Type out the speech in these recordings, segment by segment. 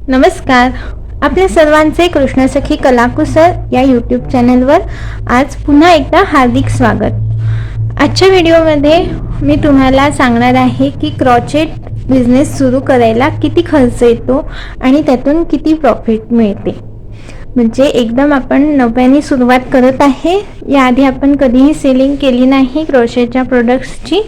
नमस्कार. आपल्या सर्वांचे कृष्णसखी कलाकुसर या यूट्यूब चॅनलवर आज पुन्हा एकदा हार्दिक स्वागत. आजच्या व्हिडिओमध्ये मी तुम्हाला सांगणार आहे की क्रॉचेट बिझनेस सुरू करायला किती खर्च येतो आणि त्यातून किती प्रॉफिट मिळते. म्हणजे एकदम आपण नव्याने सुरुवात करत आहे. याआधी आपण कधीही सेलिंग केली नाही क्रोशेच्या प्रोडक्ट्सची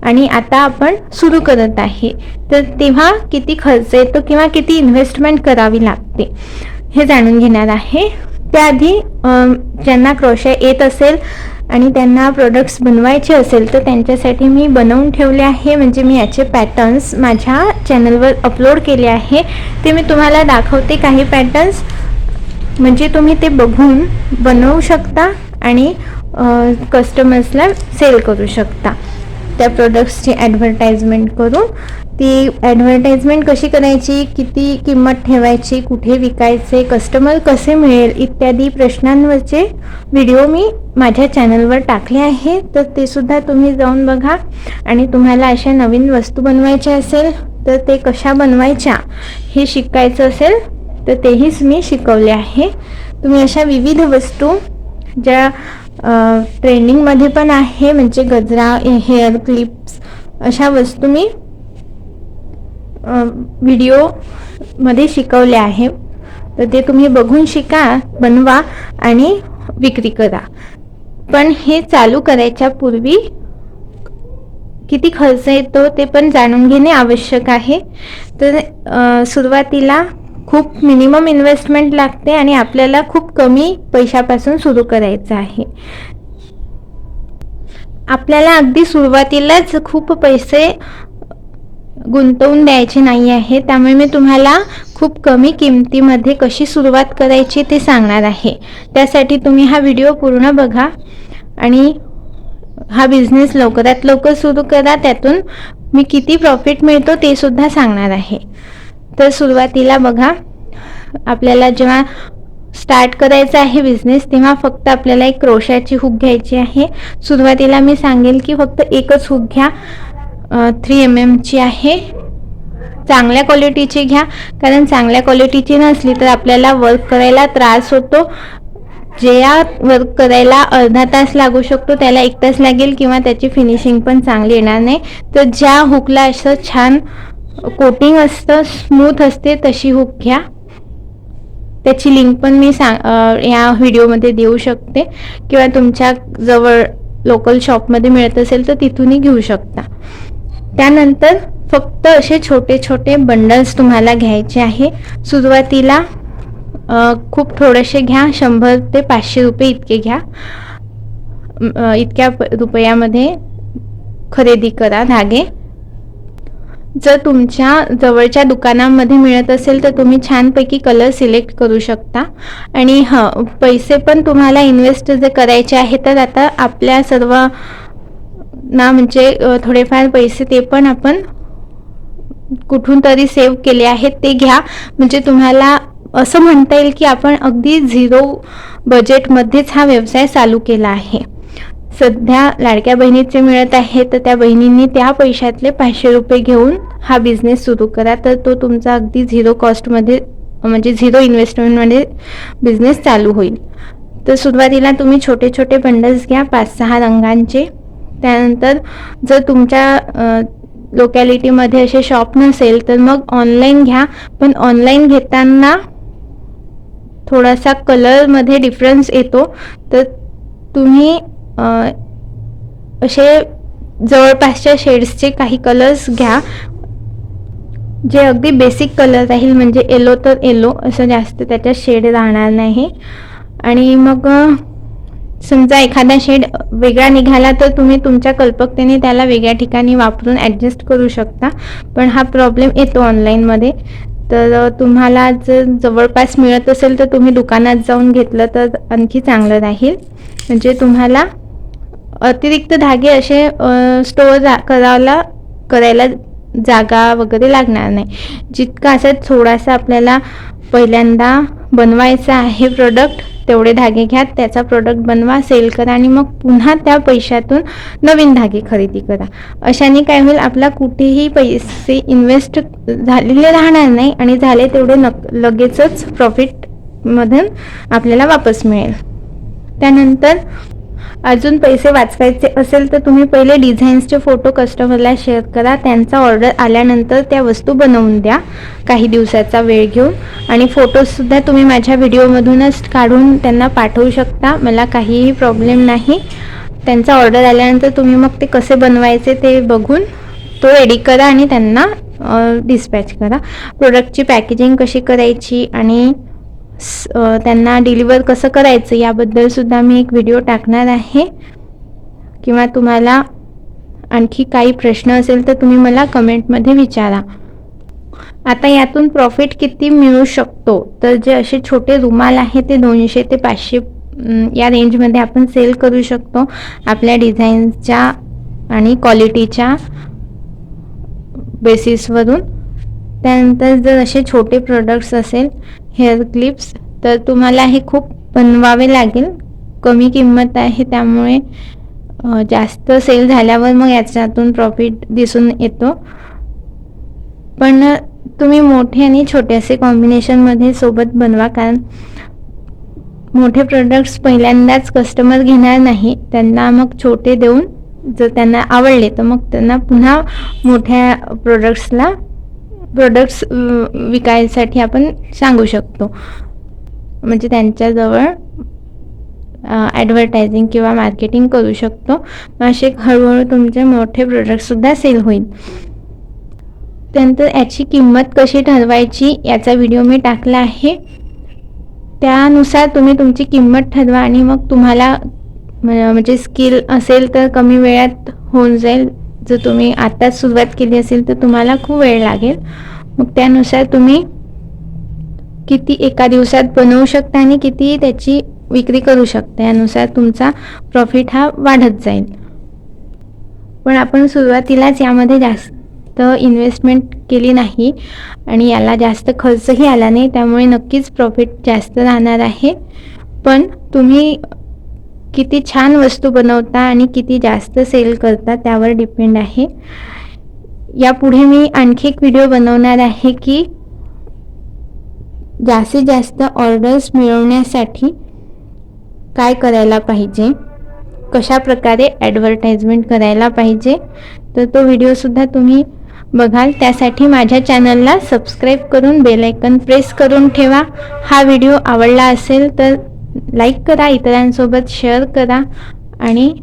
आणि आता आपण सुरू करत आहे, तर तेव्हा किती खर्च येतो किंवा किती इन्व्हेस्टमेंट करावी लागते हे जाणून घेणार आहे. त्याआधी ज्यांना क्रोशे येत असेल आणि त्यांना प्रोडक्ट्स बनवायचे असेल तर त्यांच्यासाठी मी बनवून ठेवले आहे. म्हणजे मी याचे पॅटर्न्स माझ्या चॅनलवर अपलोड केले आहे. ते मी तुम्हाला दाखवते काही पॅटर्न्स, म्हणजे तुम्ही ते बघून बनवू शकता आणि कस्टमर्सला सेल करू शकता. त्या प्रोडक्ट्सची ॲडव्हर्टाइजमेंट करून ती ॲडव्हर्टाइजमेंट कशी करायची, किती किंमत ठेवायची, कुठे विकायचे, कस्टमर कसे मिळेल इत्यादी प्रश्नांवरचे व्हिडिओ मी माझ्या चॅनलवर टाकले आहे. तर ते सुद्धा तुम्ही जाऊन बघा. आणि तुम्हाला अशा नवीन वस्तू बनवायच्या असेल तर ते कशा बनवायच्या हे शिकायचं असेल तर तेहीच मी शिकवले आहे. तुम्ही अशा विविध वस्तू ज्या ट्रेंडिंगमध्ये पण आहे, म्हणजे गजरा, हेअर क्लिप्स, अशा वस्तू मी व्हिडिओमध्ये शिकवले आहे. तर ते तुम्ही बघून शिका, बनवा आणि विक्री करा. पण हे चालू करायच्या पूर्वी किती खर्च येतो ते पण जाणून घेणे आवश्यक आहे. तर सुरुवातीला खूप मिनिमम इन्व्हेस्टमेंट लागते आणि आपल्याला खूप कमी पैशापासून सुरू करायचं आहे. आपल्याला अगदी सुरुवातीलाच खूप पैसे गुंतवून द्यायचे नाही आहे. त्यामुळे मी तुम्हाला खूप कमी किमतीमध्ये कशी सुरुवात करायची ते सांगणार आहे. त्यासाठी तुम्ही हा व्हिडिओ पूर्ण बघा आणि हा बिझनेस लवकरात लवकर सुरू करा. त्यातून मी किती प्रॉफिट मिळतो ते सुद्धा सांगणार आहे. तर सुरुवातीला बघा, आपल्याला जेव्हा स्टार्ट करायचं आहे बिझनेस तेव्हा फक्त आपल्याला एक क्रोशाची हुक घ्यायची आहे. सुरुवातीला मी सांगेल की फक्त एकच हुक घ्या, 3 mm ची आहे. चांगल्या क्वालिटीची घ्या, कारण चांगल्या क्वालिटीची नसली तर आपल्याला वर्क करायला त्रास होतो. जे या वर्क करायला अर्धा तास लागू शकतो त्याला 1 तास लागेल किंवा त्याची फिनिशिंग पण चांगली येणार नाही. तर ज्या हुकला असं छान कोटिंग असतं, स्मूथ असते, तशी हुक घ्या. त्याची लिंक पण मी या व्हिडिओमध्ये देऊ शकते किंवा तुमच्या जवळ लोकल शॉपमध्ये मिळत असेल तर तिथूनही घेऊ शकता. त्यानंतर फक्त असे छोटे छोटे बंडल्स तुम्हाला घ्यायचे आहे. सुरुवातीला खूप थोडेसे घ्या, 100 ते 500 रुपये इतके घ्या. इतक्या रुपयामध्ये खरेदी करा धागे. जर तुमच्या जवळच्या दुकानामध्ये मिळत असेल तर तुम्ही छानपैकी कलर सिलेक्ट करू शकता. आणि पैसे पण तुम्हाला इन्व्हेस्ट जर करायचे आहे तर आता आपल्या सर्व ना म्हणजे थोडेफार पैसे ते पण आपण कुठून तरी सेव्ह केले आहेत ते घ्या. म्हणजे तुम्हाला असं म्हणता येईल की आपण अगदी 0 बजेटमध्येच हा व्यवसाय चालू केला आहे. सध्या लाडक्या बहिणीचे मिळत आहे तर त्या बहिणींनी त्या पैशातले 500 रुपये घेऊन हा बिझनेस सुरू करा. तर तो तुमचा अगदी 0 कॉस्टमध्ये म्हणजे 0 इन्व्हेस्टमेंटमध्ये बिझनेस चालू होईल. तर सुरुवातीला तुम्ही छोटे छोटे बंडल्स घ्या 5-6 रंगांचे. त्यानंतर जर तुमच्या लोकॅलिटीमध्ये असे शॉप नसेल तर मग ऑनलाईन घ्या. पण ऑनलाईन घेताना थोडासा कलरमध्ये डिफरन्स येतो. तर तुम्ही असे जवळपासच्या शेड्सचे काही कलर्स घ्या जे अगदी बेसिक कलर राहील. म्हणजे येलो तर येलो, असं जास्त त्याच्यात शेड राहणार नाही. आणि मग समजा एखादा शेड वेगळा निघाला तर तुम्ही तुमच्या कल्पकतेने त्याला वेगळ्या ठिकाणी वापरून ॲडजस्ट करू शकता. पण हा प्रॉब्लेम येतो ऑनलाईनमध्ये. तर तुम्हाला जर जवळपास मिळत असेल तर तुम्ही दुकानात जाऊन घेतलं तर आणखी चांगलं राहील. म्हणजे तुम्हाला अतिरिक्त धागे असे स्टोअर करायला जागा वगैरे लागणार नाही. जितका असं थोडासा आपल्याला पहिल्यांदा बनवायचा आहे प्रोडक्ट तेवढे धागे घ्या, त्याचा प्रोडक्ट बनवा, सेल करा आणि मग पुन्हा त्या पैशातून नवीन धागे खरेदी करा. अशाने काय होईल, आपला कुठेही पैसे इन्व्हेस्ट झालेले राहणार नाही आणि झाले तेवढे लगेचच प्रॉफिटमधून आपल्याला वापस मिळेल. त्यानंतर अजून पैसे वाचवायचे असेल तर तुम्ही पहिले डिझाईन्सचे फोटो कस्टमरला शेअर करा. त्यांचा ऑर्डर आल्यानंतर त्या वस्तू बनवून द्या काही दिवसाचा वेळ घेऊन. आणि फोटोजसुद्धा तुम्ही माझ्या व्हिडिओमधूनच काढून त्यांना पाठवू शकता, मला काहीही प्रॉब्लेम नाही. त्यांचा ऑर्डर आल्यानंतर तुम्ही मग ते कसे बनवायचे ते बघून तो रेडी करा आणि त्यांना डिस्पॅच करा. प्रोडक्टची पॅकेजिंग कशी करायची आणि त्यांना डिलिव्हर कसं करायचं याबद्दल सुद्धा मी एक व्हिडिओ टाकणार आहे. किंवा तुम्हाला आणखी काही प्रश्न असेल तर तुम्ही मला कमेंटमध्ये विचारा. आता यातून प्रॉफिट किती मिळू शकतो, तर जे असे छोटे रुमाल आहे ते 200 ते 500 या रेंजमध्ये आपण सेल करू शकतो आपल्या डिझाईन्सच्या आणि क्वालिटीच्या बेसिसवरून. त्यानंतर जर असे छोटे प्रोडक्ट्स असेल, हेअर क्लिप्स, तर तुम्हाला हे खूप बनवावे लागेल. कमी किंमत आहे त्यामुळे जास्त सेल झाल्यावर मग याच्यातून प्रॉफिट दिसून येतो. पण तुम्ही मोठे आणि छोटे असे कॉम्बिनेशनमध्ये सोबत बनवा, कारण मोठे प्रोडक्ट्स पहिल्यांदाच कस्टमर घेणार नाही. त्यांना मग छोटे देऊन जर त्यांना आवडले तर मग त्यांना पुन्हा मोठ्या प्रोडक्ट्स विकायसाठी आपण सांगू शकतो. म्हणजे त्यांच्याजवळ ॲडव्हर्टायझिंग किंवा मार्केटिंग करू शकतो. असे हळूहळू तुमचे मोठे प्रोडक्टसुद्धा सेल होईल. त्यानंतर याची किंमत कशी ठरवायची याचा व्हिडिओ मी टाकला आहे. त्यानुसार तुम्ही तुमची किंमत ठरवा आणि मग तुम्हाला म्हणजे स्किल असेल तर कमी वेळात होऊन जाईल. जर तुम्ही आताच सुरुवात केली असेल तर तुम्हाला खूप वेळ लागेल. मग त्यानुसार तुम्ही किती एका दिवसात बनवू शकता आणि किती त्याची विक्री करू शकता, यानुसार तुमचा प्रॉफिट हा वाढत जाईल. पण आपण सुरुवातीलाच यामध्ये जास्त इन्व्हेस्टमेंट केली नाही आणि याला जास्त खर्चही आला नाही, त्यामुळे नक्कीच प्रॉफिट जास्त राहणार आहे. पण तुम्ही किती छान वस्तू बनवता आणि किती जास्त सेल करता त्यावर डिपेंड आहे. यापुढे मी आणखी एक व्हिडिओ बनवणार आहे की जास्तीत जास्त ऑर्डर्स मिळवण्यासाठी काय करायला पाहिजे, कशा प्रकारे ॲडव्हर्टाइजमेंट करायला पाहिजे. तर तो व्हिडिओसुद्धा तुम्ही बघाल. त्यासाठी माझ्या चॅनलला सबस्क्राईब करून बेल आयकन प्रेस करून ठेवा. हा व्हिडिओ आवडला असेल तर लाईक करा, इतरांसोबत शेअर करा आणि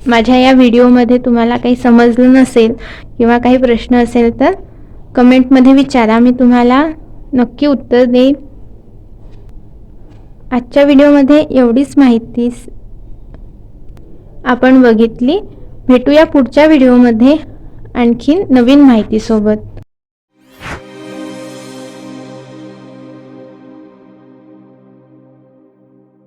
माझ्या या व्हिडिओमध्ये तुम्हाला काही समजलं नसेल किंवा काही प्रश्न असेल तर कमेंटमध्ये विचारा, मी तुम्हाला नक्की उत्तर देईन. आजच्या व्हिडिओमध्ये एवढीच माहिती आपण बघितली. भेटूया पुढच्या व्हिडिओमध्ये आणखीन नवीन माहितीसोबत.